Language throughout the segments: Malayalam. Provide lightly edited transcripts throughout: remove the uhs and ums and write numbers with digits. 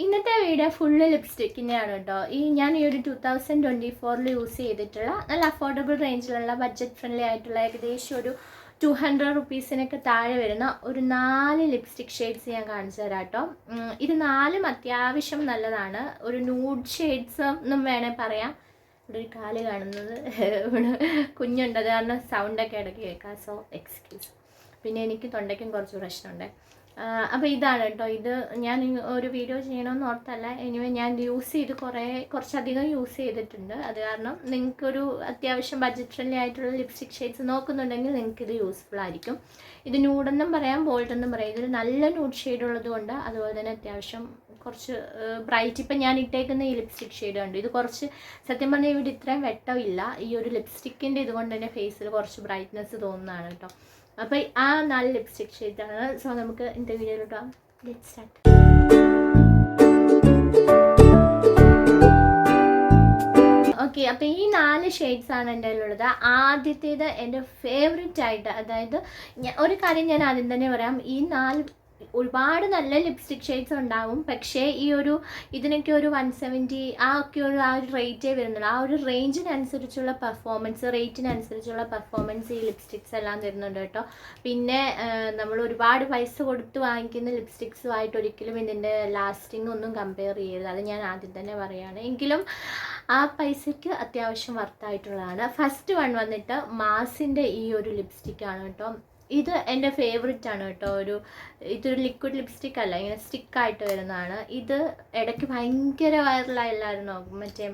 ഇന്നത്തെ വീഡിയോ ഫുള്ള് ലിപ്സ്റ്റിക്കിൻ്റെയാണ് കേട്ടോ. ഞാൻ ഈ ഒരു 2024 യൂസ് ചെയ്തിട്ടുള്ള നല്ല അഫോർഡബിൾ റേഞ്ചിലുള്ള ബഡ്ജറ്റ് ഫ്രണ്ട്ലി ആയിട്ടുള്ള ഏകദേശം ഒരു 200 റുപ്പീസിനൊക്കെ താഴെ വരുന്ന ഒരു 4 ലിപ്സ്റ്റിക് ഷെയ്ഡ്സ് ഞാൻ കാണിച്ചു തരാം കേട്ടോ. ഇത് 4ഉം അത്യാവശ്യം നല്ലതാണ്. ഒരു ന്യൂഡ് ഷെയ്ഡ്സ് എന്നും വേണേൽ പറയാം. ഇവിടെ ഒരു കാല് കാണുന്നത് ഇവിടെ കുഞ്ഞുണ്ട്, അത് കാരണം സൗണ്ടൊക്കെ ഇടയ്ക്ക് കേൾക്കാം, സോ എക്സ്ക്യൂസ്. പിന്നെ എനിക്ക് തൊണ്ടയ്ക്കും കുറച്ച് പ്രശ്നമുണ്ട്. അപ്പോൾ ഇതാണ് കേട്ടോ. ഇത് ഞാൻ ഒരു വീഡിയോ ചെയ്യണമെന്ന് ഓർത്തല്ല, എനിവേ ഞാൻ യൂസ് ചെയ്ത് കുറച്ചധികം യൂസ് ചെയ്തിട്ടുണ്ട്. അത് കാരണം നിങ്ങൾക്കൊരു അത്യാവശ്യം ബഡ്ജറ്റ് ഫ്രണ്ട്ലി ആയിട്ടുള്ള ലിപ്സ്റ്റിക് ഷെയ്ഡ്സ് നോക്കുന്നുണ്ടെങ്കിൽ നിങ്ങൾക്കിത് യൂസ്ഫുൾ ആയിരിക്കും. ഇത് ന്യൂഡെന്നും പറയാം, ബോൾഡെന്നും പറയാം. ഇതിൽ നല്ല ന്യൂഡ് ഷെയ്ഡ് ഉള്ളതുകൊണ്ട് അതുപോലെ തന്നെ അത്യാവശ്യം കുറച്ച് ബ്രൈറ്റ്. ഇപ്പം ഞാൻ ഇട്ടേക്കുന്ന ഈ ലിപ്സ്റ്റിക് ഷെയ്ഡ് ഉണ്ട്, ഇത് കുറച്ച് സത്യം പറഞ്ഞാൽ ഇവിടെ ഇത്രയും വെട്ടമില്ല. ഈ ഒരു ലിപ്സ്റ്റിക്കിൻ്റെ ഇതുകൊണ്ട് തന്നെ ഫേസിൽ കുറച്ച് ബ്രൈറ്റ്നെസ് തോന്നുന്നതാണ് കേട്ടോ. അപ്പോൾ ആ 4 ലിപ്സ്റ്റിക് ഷെയ്ഡാണ്. സോ നമുക്ക് എൻ്റെ വീഡിയോയിലോട്ട് പോകാം. Let's start. ഓക്കെ, അപ്പോൾ ഈ 4 ഷെയ്ഡ്സാണ് എൻ്റെ കയ്യിലുള്ളത്. ആദ്യത്തേത് എൻ്റെ ഫേവറേറ്റ് ആയിട്ട്, അതായത് ഒരു കാര്യം ഞാൻ ആദ്യം തന്നെ പറയാം, ഈ 4 ഒരുപാട് നല്ല ലിപ്സ്റ്റിക് ഷെയ്ഡ്സ് ഉണ്ടാവും, പക്ഷേ ഇതിനൊക്കെ ഒരു 170 ആ ഒരു റേറ്റേ വരുന്നുള്ളൂ. ആ ഒരു റേഞ്ചിനനുസരിച്ചുള്ള റേറ്റിനനുസരിച്ചുള്ള പെർഫോമൻസ് ഈ ലിപ്സ്റ്റിക്സ് എല്ലാം തരുന്നുണ്ട് കേട്ടോ. പിന്നെ നമ്മൾ ഒരുപാട് പൈസ കൊടുത്ത് വാങ്ങിക്കുന്ന ലിപ്സ്റ്റിക്സുമായിട്ട് ഒരിക്കലും ഇതിൻ്റെ ലാസ്റ്റിംഗ് ഒന്നും കമ്പയർ ചെയ്യരുത്. അത് ഞാൻ ആദ്യം തന്നെ പറയുകയാണ്. എങ്കിലും ആ പൈസയ്ക്ക് അത്യാവശ്യം വർത്തായിട്ടുള്ളതാണ്. ഫസ്റ്റ് വൺ വന്നിട്ട് മാസിൻ്റെ ഈ ഒരു ലിപ്സ്റ്റിക്കാണ് കേട്ടോ. ഇത് എൻ്റെ ഫേവറേറ്റ് ആണ് കേട്ടോ. ഇതൊരു ലിക്വിഡ് ലിപ്സ്റ്റിക് അല്ല, ഇങ്ങനെ സ്റ്റിക്കായിട്ട് വരുന്നതാണ്. ഇത് ഇടയ്ക്ക് ഭയങ്കര വൈറലായില്ലായിരുന്നോ, മറ്റേ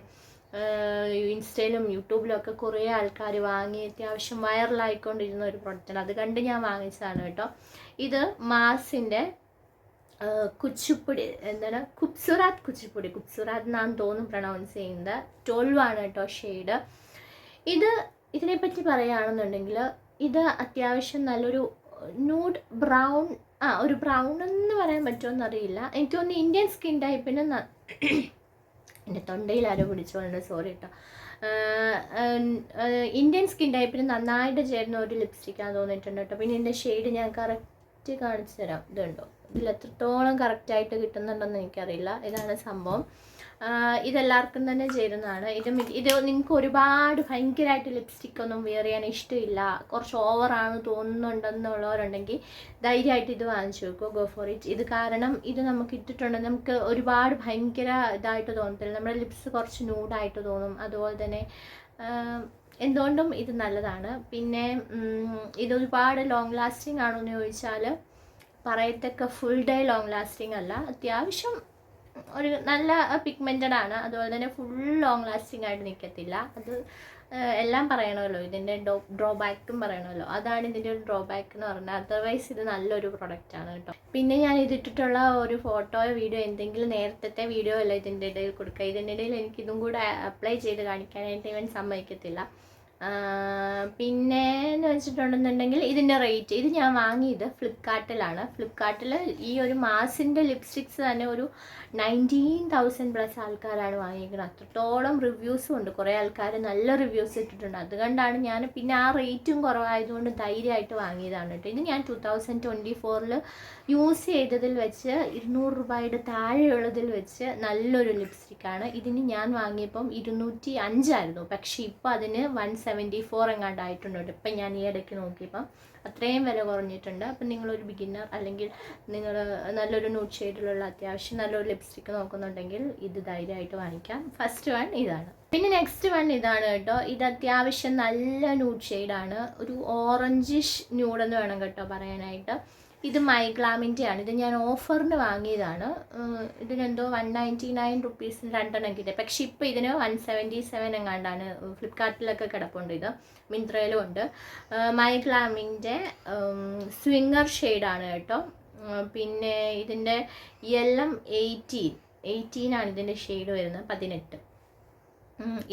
ഇൻസ്റ്റയിലും യൂട്യൂബിലും ഒക്കെ കുറേ ആൾക്കാർ വാങ്ങി അത്യാവശ്യം വൈറലായിക്കൊണ്ടിരുന്ന ഒരു പ്രൊഡക്റ്റാണ്. അത് കണ്ട് ഞാൻ വാങ്ങിച്ചതാണ് കേട്ടോ. ഇത് മാസിൻ്റെ കുച്ചിപ്പൊടി, എന്താണ്, കുപ്സുറാത്ത് എന്നാണ് തോന്നുന്നു പ്രൊണൗൺസ് ചെയ്യുന്നത്. 12 ആണ് കേട്ടോ ഷെയ്ഡ്. ഇതിനെപ്പറ്റി പറയുകയാണെന്നുണ്ടെങ്കിൽ ഇത് അത്യാവശ്യം നല്ലൊരു ന്യൂഡ് ബ്രൗൺ, ഒരു ബ്രൗൺ എന്ന് പറയാൻ പറ്റുമോ അറിയില്ല. എനിക്ക് തോന്നുന്നു ഇന്ത്യൻ സ്കിൻ ടൈപ്പിന് എൻ്റെ തൊണ്ടയിൽ ആരോ പിടിച്ചോളുണ്ട്, സോറി കേട്ടോ. ഇന്ത്യൻ സ്കിൻ ടൈപ്പിന് നന്നായിട്ട് ചേരുന്ന ഒരു ലിപ്സ്റ്റിക്കാന്ന് തോന്നിയിട്ടുണ്ട് കേട്ടോ. പിന്നെ ഇതിൻ്റെ ഷെയ്ഡ് ഞാൻ കറക്റ്റ് കാണിച്ചു തരാം. ഇതുണ്ടോ, ഇതിൽ എത്രത്തോളം കറക്റ്റായിട്ട് കിട്ടുന്നുണ്ടെന്ന് എനിക്കറിയില്ല. ഇതാണ് സംഭവം. ഇതെല്ലാവർക്കും തന്നെ ചേരുന്നതാണ്. ഇത് നിങ്ങൾക്ക് ഒരുപാട് ഭയങ്കരമായിട്ട് ലിപ്സ്റ്റിക് ഒന്നും വെയർ ചെയ്യാൻ ഇഷ്ടമില്ല, കുറച്ച് ഓവറാണ് തോന്നുന്നുണ്ടെന്നുള്ളവരുണ്ടെങ്കിൽ ധൈര്യമായിട്ട് ഇത് വാങ്ങിച്ചു വെക്കുക. Go for it. ഇത് കാരണം ഇത് നമുക്ക് ഇട്ടിട്ടുണ്ടെങ്കിൽ നമുക്ക് ഒരുപാട് ഭയങ്കര ഇതായിട്ട് തോന്നത്തില്ല. നമ്മുടെ ലിപ്സ് കുറച്ച് ന്യൂഡായിട്ട് തോന്നും. അതുപോലെ തന്നെ എന്തുകൊണ്ടും ഇത് നല്ലതാണ്. പിന്നെ ഇത് ഒരുപാട് ലോങ് ലാസ്റ്റിംഗ് ആണോ എന്ന് ചോദിച്ചാൽ പറയത്തക്ക ഫുൾ ഡേ ലോങ് ലാസ്റ്റിംഗ് അല്ല. അത്യാവശ്യം ഒരു നല്ല പിഗ്മെൻറ്റഡ് ആണ്. അതുപോലെ തന്നെ ഫുൾ ലോങ് ലാസ്റ്റിംഗ് ആയിട്ട് നിൽക്കത്തില്ല. അത് എല്ലാം പറയണമല്ലോ, ഇതിൻ്റെ ഡ്രോബാക്കും പറയണമല്ലോ. അതാണ് ഇതിൻ്റെ ഒരു ഡ്രോബാക്ക് എന്ന് പറഞ്ഞാൽ. അതർവൈസ് ഇത് നല്ലൊരു പ്രൊഡക്റ്റാണ് കേട്ടോ. പിന്നെ ഞാൻ ഇതിട്ടിട്ടുള്ള ഒരു ഫോട്ടോയോ വീഡിയോ എന്തെങ്കിലും നേരത്തെ വീഡിയോ അല്ല ഇതിൻ്റെ ഇടയിൽ കൊടുക്കുക. ഇതിൻ്റെ ഇടയിൽ എനിക്കിതും കൂടെ അപ്ലൈ ചെയ്ത് കാണിക്കാനായിട്ട് ഇവൻ സമ്മതിക്കത്തില്ല. പിന്നെ എന്ന് വെച്ചിട്ടുണ്ടെന്നുണ്ടെങ്കിൽ ഇതിൻ്റെ റേറ്റ്, ഇത് ഞാൻ വാങ്ങിയത് ഫ്ലിപ്കാർട്ടിലാണ്. ഫ്ലിപ്കാർട്ടിൽ ഈ ഒരു മാസിൻ്റെ ലിപ്സ്റ്റിക്സ് തന്നെ ഒരു 19,000+ ആൾക്കാരാണ് വാങ്ങിയിരിക്കുന്നത്. അത്രത്തോളം റിവ്യൂസും ഉണ്ട്. കുറേ ആൾക്കാർ നല്ല റിവ്യൂസ് ഇട്ടിട്ടുണ്ട്. അതുകൊണ്ടാണ് ഞാൻ, പിന്നെ ആ റേറ്റും കുറവായതുകൊണ്ട് ധൈര്യമായിട്ട് വാങ്ങിയതാണ് കേട്ടോ. ഇത് ഞാൻ 2024 യൂസ് ചെയ്തതിൽ വെച്ച് 200 രൂപയുടെ താഴെയുള്ളതിൽ വെച്ച് നല്ലൊരു ലിപ്സ്റ്റിക്കാണ്. ഇതിന് ഞാൻ വാങ്ങിയപ്പം 205 ആയിരുന്നു, പക്ഷേ ഇപ്പോൾ അതിന് 174 എങ്ങാണ്ടായിട്ടുണ്ട് കേട്ടോ. ഇപ്പം ഞാൻ ഈ ഇടയ്ക്ക് നോക്കിയപ്പം അത്രയും വില കുറഞ്ഞിട്ടുണ്ട്. അപ്പം നിങ്ങളൊരു ബിഗിന്നർ അല്ലെങ്കിൽ നിങ്ങൾ നല്ലൊരു ന്യൂഡ് ഷെയ്ഡിലുള്ള അത്യാവശ്യം നല്ലൊരു ലിപ്സ്റ്റിക്ക് നോക്കുന്നുണ്ടെങ്കിൽ ഇത് ധൈര്യമായിട്ട് വാങ്ങിക്കാം. ഫസ്റ്റ് വൺ ഇതാണ്. പിന്നെ നെക്സ്റ്റ് വൺ ഇതാണ് കേട്ടോ. ഇത് അത്യാവശ്യം നല്ല ന്യൂഡ് ഷെയ്ഡാണ്, ഒരു ഓറഞ്ചിഷ് ന്യൂഡെന്ന് വേണം കേട്ടോ പറയാനായിട്ട്. ഇത് മൈഗ്ലാമിൻ്റെ ആണ്. ഇത് ഞാൻ ഓഫറിന് വാങ്ങിയതാണ്. ഇതിനെന്തോ 199 റുപ്പീസിന് 2 എണ്ണം കിട്ടിയത്. പക്ഷേ ഇപ്പോൾ ഇതിന് 177 എങ്ങാണ്ടാണ്. ഫ്ലിപ്കാർട്ടിലൊക്കെ കിടപ്പുണ്ട്. ഇത് മിന്ത്രയിലും ഉണ്ട്. മൈഗ്ലാമിൻ്റെ സ്വിങ്ങർ ഷെയ്ഡാണ് കേട്ടോ. പിന്നെ ഇതിൻ്റെ എല്ലാം 18 ആണ് ഇതിൻ്റെ ഷെയ്ഡ് വരുന്നത്, 18.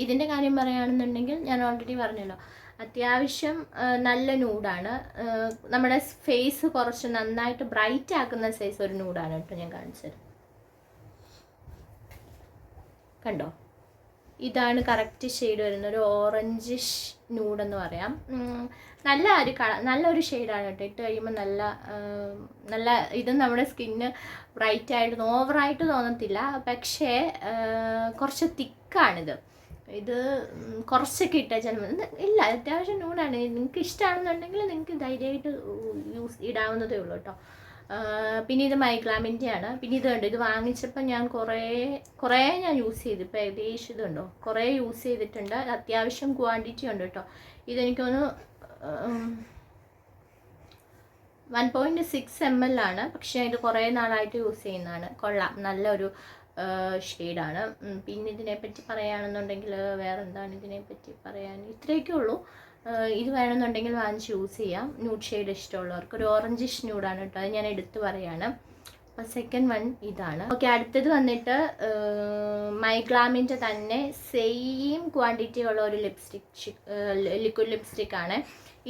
ഇതിൻ്റെ കാര്യം പറയുകയാണെന്നുണ്ടെങ്കിൽ ഞാൻ ഓൾറെഡി പറഞ്ഞല്ലോ, അത്യാവശ്യം നല്ല ന്യൂഡാണ്. നമ്മുടെ ഫേസ് കുറച്ച് നന്നായിട്ട് ബ്രൈറ്റ് ആക്കുന്ന സൈസ് ഒരു ന്യൂഡാണ് കേട്ടോ. ഞാൻ കാണിച്ചത് കണ്ടോ, ഇതാണ് കറക്റ്റ് ഷെയ്ഡ് വരുന്നത്. ഒരു ഓറഞ്ചിഷ് ന്യൂഡെന്ന് പറയാം. നല്ല ഒരു നല്ലൊരു ഷെയ്ഡാണ് കേട്ടോ. ഇട്ട് കഴിയുമ്പോൾ നല്ല ഇത് നമ്മുടെ സ്കിന്ന് ബ്രൈറ്റായിട്ട് ഓവറായിട്ട് തോന്നത്തില്ല. പക്ഷേ കുറച്ച് തിക്കാണിത്. ഇത് കുറച്ചൊക്കെ ഇട്ടാൽ ഇല്ല, അത്യാവശ്യം ന്യൂഡാണ്. നിങ്ങൾക്ക് ഇഷ്ടമാണെന്നുണ്ടെങ്കിൽ നിങ്ങൾക്ക് ധൈര്യമായിട്ട് ഇടാവുന്നതേ ഉള്ളൂ കേട്ടോ. പിന്നെ ഇത് മൈഗ്ലാമിൻ്റെ ആണ്. പിന്നെ ഇത് കണ്ടോ, ഇത് വാങ്ങിച്ചപ്പോൾ ഞാൻ കുറേ ഞാൻ യൂസ് ചെയ്തു. ഇപ്പോൾ ഏകദേശം ഇതുണ്ടോ കുറേ യൂസ് ചെയ്തിട്ടുണ്ട്. അത്യാവശ്യം ക്വാണ്ടിറ്റി ഉണ്ട് കേട്ടോ. ഇതെനിക്കൊന്ന് 1.6 ml ആണ്. പക്ഷേ ഇത് കുറേ നാളായിട്ട് യൂസ് ചെയ്യുന്നതാണ്. കൊള്ളാം, നല്ലൊരു ഷെയ്ഡാണ്. പിന്നെ ഇതിനെപ്പറ്റി പറയുകയാണെന്നുണ്ടെങ്കിൽ വേറെ എന്താണ് ഇതിനെപ്പറ്റി പറയാൻ, ഇത്രയൊക്കെ ഉള്ളൂ. ഇത് വേണമെന്നുണ്ടെങ്കിൽ വാങ്ങിച്ച് യൂസ് ചെയ്യാം. ന്യൂഡ് ഷെയ്ഡ് ഇഷ്ടമുള്ളവർക്ക്. ഒരു ഓറഞ്ചിഷ് ന്യൂഡാണ് കേട്ടോ, അത് ഞാൻ എടുത്ത് പറയാണ്. അപ്പോൾ സെക്കൻഡ് വൺ ഇതാണ്. ഓക്കെ, അടുത്തത് വന്നിട്ട് മൈഗ്ലാമിൻ്റെ തന്നെ സെയിം ക്വാണ്ടിറ്റി ഉള്ള ഒരു ലിക്വിഡ് ലിപ്സ്റ്റിക്കാണ്.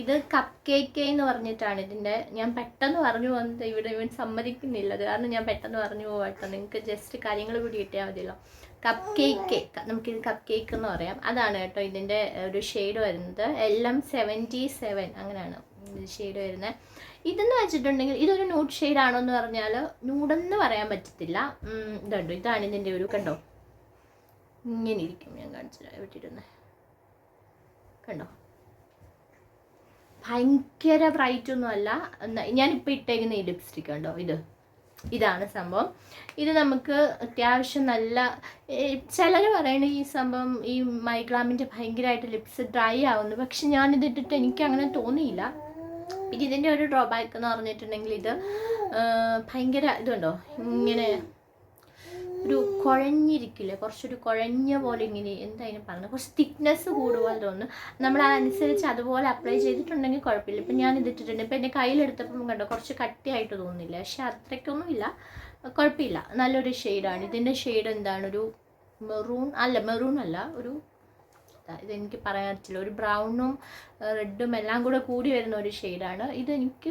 ഇത് കപ്പ് കേക്ക് എന്ന് പറഞ്ഞിട്ടാണ് ഇതിൻ്റെ. ഞാൻ പെട്ടെന്ന് പറഞ്ഞു പോകുന്നത് ഇവൻ സമ്മതിക്കുന്നില്ല. അത് കാരണം ഞാൻ പെട്ടെന്ന് പറഞ്ഞു പോകട്ടോ. നിങ്ങൾക്ക് ജസ്റ്റ് കാര്യങ്ങൾ കൂടി കിട്ടിയാൽ മതിയല്ലോ. കപ്പ് കേക്ക്, നമുക്കിത് കപ്പ് കേക്ക് എന്ന് പറയാം. അതാണ് കേട്ടോ ഇതിൻ്റെ ഒരു ഷെയ്ഡ് വരുന്നത്. LM77 അങ്ങനെയാണ് ഷെയ്ഡ് വരുന്നത്. ഇതെന്ന് വെച്ചിട്ടുണ്ടെങ്കിൽ ഇതൊരു ന്യൂഡ് ഷെയ്ഡാണോ എന്ന് പറഞ്ഞാൽ ന്യൂഡെന്ന് പറയാൻ പറ്റത്തില്ല. ഇതുണ്ടോ, ഇതാണ് ഇതിൻ്റെ ഒരു, കണ്ടോ ഇങ്ങനെ ഇരിക്കും. ഞാൻ കാണിച്ചു വിട്ടിരുന്നത്, കണ്ടോ ഭയങ്കര ബ്രൈറ്റൊന്നും അല്ല. ഞാനിപ്പോൾ ഇട്ടേക്കുന്ന ഈ ലിപ്സ്റ്റിക് കണ്ടോ, ഇതാണ് സംഭവം. ഇത് നമുക്ക് അത്യാവശ്യം നല്ല, ചിലർ പറയണ ഈ സംഭവം ഈ മൈഗ്ലാമിൻ്റെ ഭയങ്കരമായിട്ട് ലിപ്സ് ഡ്രൈ ആവുന്നു. പക്ഷെ ഞാനിതിട്ടിട്ട് എനിക്ക് അങ്ങനെ തോന്നിയില്ല. പിന്നെ ഇതിൻ്റെ ഒരു ഡ്രോബാക്ക് എന്ന് പറഞ്ഞിട്ടുണ്ടെങ്കിൽ ഇത് ഭയങ്കര ഇതുണ്ടോ, ഇങ്ങനെ ഒരു കുഴഞ്ഞിരിക്കില്ലേ, കുറച്ചൊരു കുഴഞ്ഞ പോലെ ഇങ്ങനെ എന്തായാലും പറഞ്ഞത്, കുറച്ച് തിക്നെസ് കൂടുപോലെ തോന്നുന്നു. നമ്മൾ അതനുസരിച്ച് അതുപോലെ അപ്ലൈ ചെയ്തിട്ടുണ്ടെങ്കിൽ കുഴപ്പമില്ല. ഇപ്പം ഞാൻ ഇതിട്ടിട്ടുണ്ട്. ഇപ്പം എൻ്റെ കയ്യിലെടുത്തപ്പം കണ്ടോ കുറച്ച് കട്ടിയായിട്ട് തോന്നുന്നില്ല. പക്ഷെ അത്രയ്ക്കൊന്നും ഇല്ല, കുഴപ്പമില്ല. നല്ലൊരു ഷെയ്ഡാണ്. ഇതിൻ്റെ ഷെയ്ഡ് എന്താണ്, ഒരു മെറൂൺ അല്ല, ഒരു ഇതെനിക്ക് പറയാൻ പറ്റില്ല, ഒരു ബ്രൗണും റെഡും എല്ലാം കൂടി വരുന്ന ഒരു ഷെയ്ഡാണ്. ഇതെനിക്ക്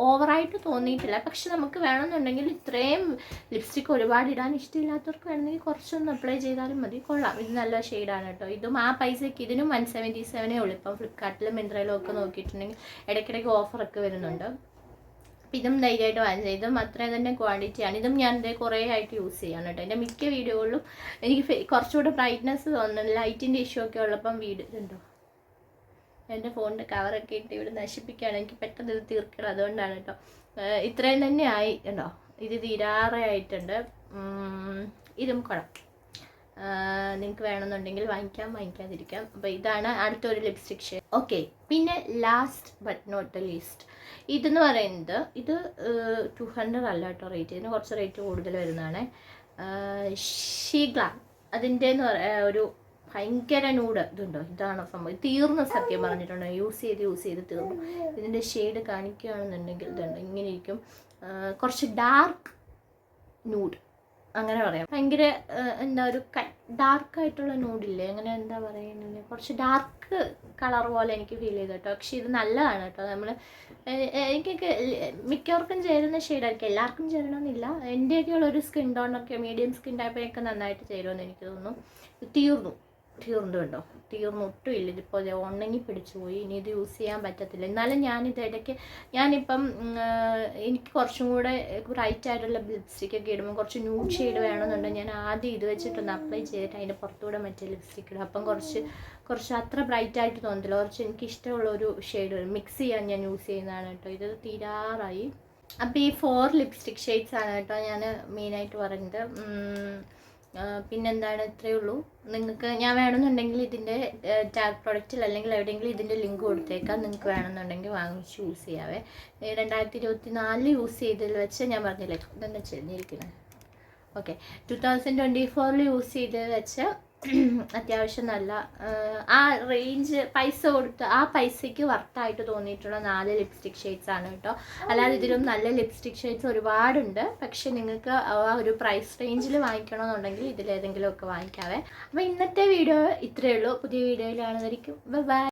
ഓവറായിട്ട് തോന്നിയിട്ടില്ല. പക്ഷെ നമുക്ക് വേണമെന്നുണ്ടെങ്കിൽ ഇത്രയും ലിപ്സ്റ്റിക് ഒരുപാട് ഇടാൻ ഇഷ്ടമില്ലാത്തവർക്ക് വേണമെങ്കിൽ കുറച്ചൊന്ന് അപ്ലൈ ചെയ്താലും മതി. കൊള്ളാം, ഇത് നല്ല ഷെയ്ഡാണ് കേട്ടോ. ഇതും ആ പൈസയ്ക്ക് ഇതിനും 177 ഉള്ളൂ. ഇപ്പം ഫ്ലിപ്കാർട്ടിലും മിന്ത്രയിലും ഒക്കെ നോക്കിയിട്ടുണ്ടെങ്കിൽ ഇടയ്ക്കിടയ്ക്ക് ഓഫറൊക്കെ വരുന്നുണ്ട്. അപ്പം ഇതും ധൈര്യമായിട്ട് വാങ്ങിച്ചത്. ഇതും അത്രയും തന്നെ ക്വാണ്ടിറ്റിയാണ്. ഇതും ഞാൻ കുറേ ആയിട്ട് യൂസ് ചെയ്യാണ് കേട്ടോ. എൻ്റെ മിക്ക വീഡിയോകളിലും എനിക്ക് കുറച്ചുകൂടെ ബ്രൈറ്റ്നെസ് തോന്നുന്നു. ലൈറ്റിൻ്റെ ഇഷ്യൂ ഒക്കെ ഉള്ളപ്പം ഇതുണ്ടോ, എൻ്റെ ഫോണിൻ്റെ കവറൊക്കെ ഇട്ട് ഇവിടെ നശിപ്പിക്കുകയാണ്. എനിക്ക് പെട്ടെന്ന് ഇത് തീർക്കണം, അതുകൊണ്ടാണ് കേട്ടോ. ഇത്രയും തന്നെ ആയി കേട്ടോ. ഇത് തീരാറായിട്ടുണ്ട്. ഇതും കുഴപ്പം, നിങ്ങൾക്ക് വേണമെന്നുണ്ടെങ്കിൽ വാങ്ങിക്കാതിരിക്കാം. അപ്പോൾ ഇതാണ് അടുത്തൊരു ലിപ്സ്റ്റിക് ഷെയ്ഡ്. ഓക്കെ, പിന്നെ ലാസ്റ്റ് ബട്ട് നോട്ട് ലീസ്റ്റ് ഇതെന്ന് പറയുന്നത്, ഇത് 200 അല്ല കേട്ടോ റേറ്റ്. ഇതിന് കുറച്ച് റേറ്റ് കൂടുതൽ വരുന്നതാണ്. ഷീഗ്ലാം അതിൻ്റെ എന്ന് പറയാ ഒരു ഭയങ്കര ന്യൂഡ് ഇതുണ്ടോ, ഇതാണ് സംഭവം. തീർന്നു, സത്യം പറഞ്ഞിട്ടുണ്ടോ, യൂസ് ചെയ്ത് തീർന്നു. ഇതിൻ്റെ ഷെയ്ഡ് കാണിക്കുകയാണെന്നുണ്ടെങ്കിൽ ഇതുണ്ട്, ഇങ്ങനെ ഇരിക്കും. കുറച്ച് ഡാർക്ക് ന്യൂഡ് അങ്ങനെ പറയാം. ഭയങ്കര എന്താ ഒരു ഡാർക്കായിട്ടുള്ള ന്യൂഡില്ലേ, അങ്ങനെ എന്താ പറയുന്നില്ല, കുറച്ച് ഡാർക്ക് കളർ പോലെ എനിക്ക് ഫീൽ ചെയ്തു കേട്ടോ. പക്ഷെ ഇത് നല്ലതാണ് കേട്ടോ. നമ്മൾ എനിക്കൊക്കെ മിക്കവർക്കും ചേരുന്ന ഷെയ്ഡായിരിക്കും, എല്ലാവർക്കും ചേരണമെന്നില്ല. എൻ്റെയൊക്കെ ഉള്ളൊരു സ്കിൻ ടോണൊക്കെ മീഡിയം സ്കിൻ ടൈപ്പൊക്കെ നന്നായിട്ട് ചേരുമെന്ന് എനിക്ക് തോന്നുന്നു. തീർന്നു കണ്ടോ, ഒട്ടും ഇല്ല. ഇതിപ്പോൾ ഉണങ്ങി പിടിച്ചു പോയി. ഇനി ഇത് യൂസ് ചെയ്യാൻ പറ്റത്തില്ല. എന്നാലും ഞാനിപ്പം എനിക്ക് കുറച്ചും കൂടെ ബ്രൈറ്റ് ആയിട്ടുള്ള ലിപ്സ്റ്റിക്കൊക്കെ ഇടുമ്പോൾ കുറച്ച് ന്യൂഡ് ഷെയ്ഡ് വേണമെന്നുണ്ടെങ്കിൽ ഞാൻ ആദ്യം ഇത് വെച്ചിട്ടൊന്ന് അപ്ലൈ ചെയ്തിട്ട് അതിൻ്റെ പുറത്തുകൂടെ മറ്റേ ലിപ്സ്റ്റിക്ക് ഇടും. അപ്പം കുറച്ച് അത്ര ബ്രൈറ്റ് ആയിട്ട് തോന്നത്തില്ല. കുറച്ച് എനിക്ക് ഇഷ്ടമുള്ള ഒരു ഷെയ്ഡ് മിക്സ് ചെയ്യാൻ ഞാൻ യൂസ് ചെയ്യുന്നതാണ് കേട്ടോ. ഇത് തീരാറായി. അപ്പോൾ ഈ 4 ലിപ്സ്റ്റിക് ഷെയ്ഡ്സ് ആണ് കേട്ടോ ഞാൻ മെയിനായിട്ട് പറയുന്നത്. പിന്നെന്താണ്, ഇത്രയേ ഉള്ളൂ. നിങ്ങൾക്ക് ഞാൻ വേണമെന്നുണ്ടെങ്കിൽ ഇതിൻ്റെ ടാഗ് പ്രൊഡക്റ്റിൽ അല്ലെങ്കിൽ എവിടെയെങ്കിലും ഇതിൻ്റെ ലിങ്ക് കൊടുത്തേക്കാം. നിങ്ങൾക്ക് വേണമെന്നുണ്ടെങ്കിൽ വാങ്ങിച്ച് യൂസ് ചെയ്യാവേ. 2024 യൂസ് ചെയ്തതിൽ വെച്ച് ഞാൻ പറഞ്ഞില്ലേ ഇതെന്താ ചെറിഞ്ഞിരിക്കുന്നത്. ഓക്കെ, 2024 യൂസ് ചെയ്തതിൽ വെച്ച് അത്യാവശ്യം നല്ല ആ റേഞ്ച് പൈസ കൊടുത്ത് ആ പൈസയ്ക്ക് വർത്തായിട്ട് തോന്നിയിട്ടുള്ള 4 ലിപ്സ്റ്റിക് ഷെയ്ഡ്സ് ആണ് കേട്ടോ. അല്ലാതെ ഇതിലും നല്ല ലിപ്സ്റ്റിക് ഷെയ്ഡ്സ് ഒരുപാടുണ്ട്. പക്ഷെ നിങ്ങൾക്ക് ആ ഒരു പ്രൈസ് റേഞ്ചിൽ വാങ്ങിക്കണമെന്നുണ്ടെങ്കിൽ ഇതിലേതെങ്കിലുമൊക്കെ വാങ്ങിക്കാവേ. അപ്പോൾ ഇന്നത്തെ വീഡിയോ ഇത്രയേ ഉള്ളൂ. പുതിയ വീഡിയോയിലാണെന്നായിരിക്കും. ബൈ.